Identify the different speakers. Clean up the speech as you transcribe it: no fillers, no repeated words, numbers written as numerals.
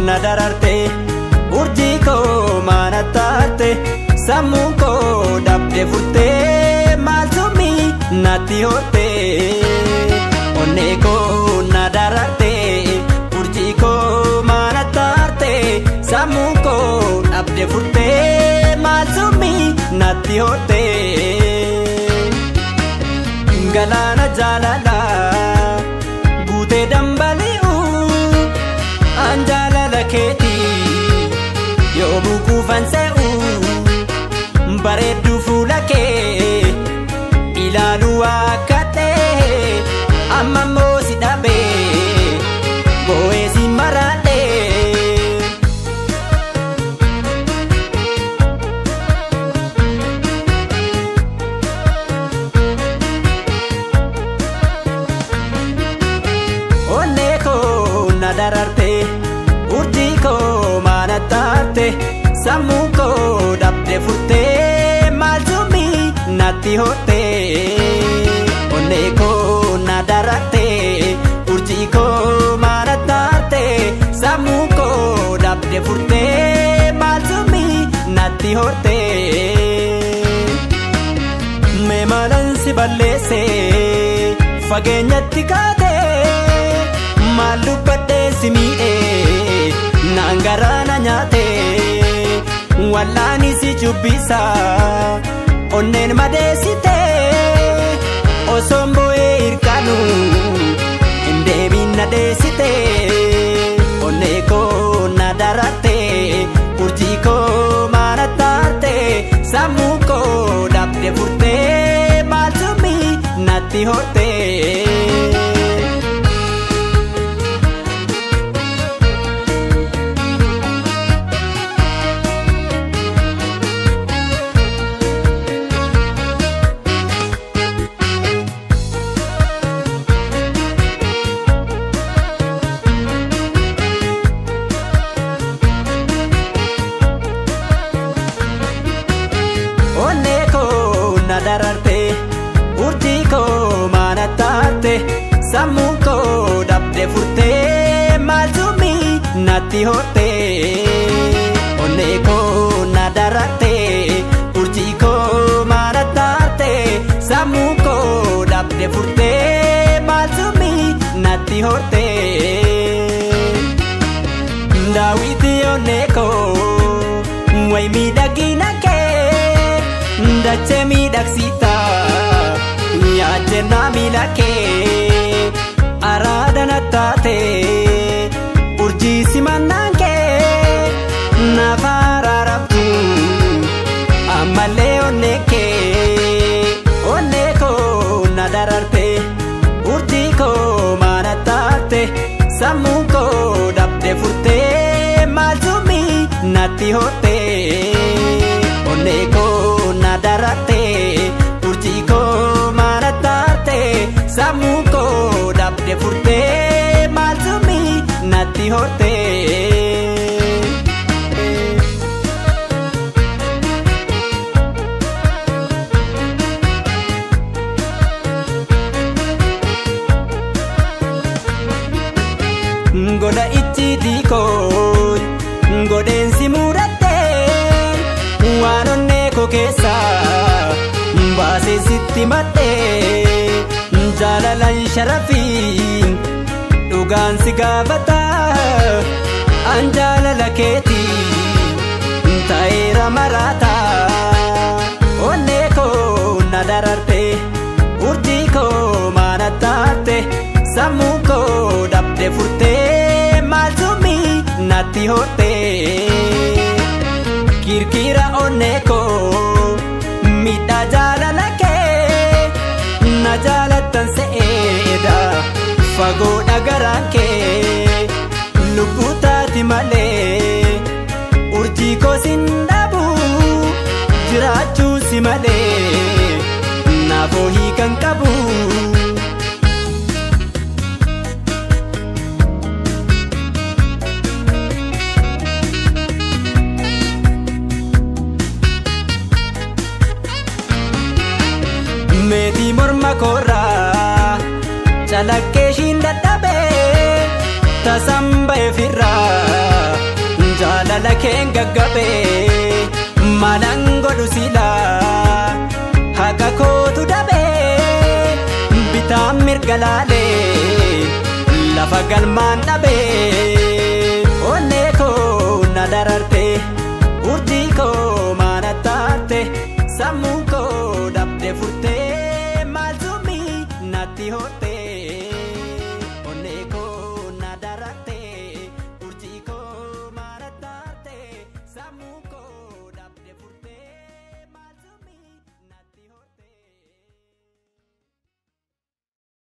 Speaker 1: na dararte urjii koo maana taate sammuun koo dhabde furtee maaltummi natti horte onnee koo na dararte urjii koo maana taate sammuun koo dhabde furtee maaltummi natti horte galaana jaalala guutee dambali'u an jaalala keetii yoo bukuufan se'u bareeddu fuula kee ilaalu akka ta'e amma immoo si dhabee boo'ee si maraadhe. Onnee koo na dararte urjii koo maana taate sammuu koo dhabde furtee maaltummi natti horte onnee koo na dararte urjii koo maana taate sammuu koo dhabde furtee maaltummi natti horte mee maalan si balleesse fageenyatti kaate maal dubbadhee si miidhee naan garaana nyaate wallaani si jubbisa onneen madeessite osoon bo'ee hirkaanu hin deebiin na deessite onnee koo na dararte urjii koo maana taate sammuu koo dhabde furtee maaltummi natti horte. Onnee koo na dararte urjii koo maana taate sammuu koo dhabde furtee maaltummi natti horte onnee koo na dararte urjii koo maana taate sammuu koo dhabde furtee maaltummi natti horte daawwitii onnee koo way miidhagina dachee miidhagsita yaajjennaa miila kee araada na taate urjii simannaan kee naaf araarabdu ammallee onnee koo na dararte urjii koo maana taate sammuu koo dhabde furtee maaltummi natti horte onnee koo na dararte urjii koo maana taate sammuu koo dhabde furtee maaltummi natti horte. Goda icciitii koo godheensi mudhatte waan onnee koo keessaa baasee sitti madhee jaalalaan sharafii dhugaan si gaafata an jaalala keetii ta'eera maraata onnee koo na dararte urjii koo maana taate sammuu koo dhabde furtee maaltummi natti horte kirkira onnee koo miidhaa jaalala kee na jaalattan se'eedha fagoodha garaan kee lubbuu taati malee urjii koo sin dhabu jiraachuu si malee naafoo hiikan qabu. Meetii morma koorraa calaqqee shiin dadhabee tasaan ba'ee firraa jaalala keen gaggabee maalan godhu silaa haqa kootu dhabee bitaan mirga laalee lafa galmaan dhabee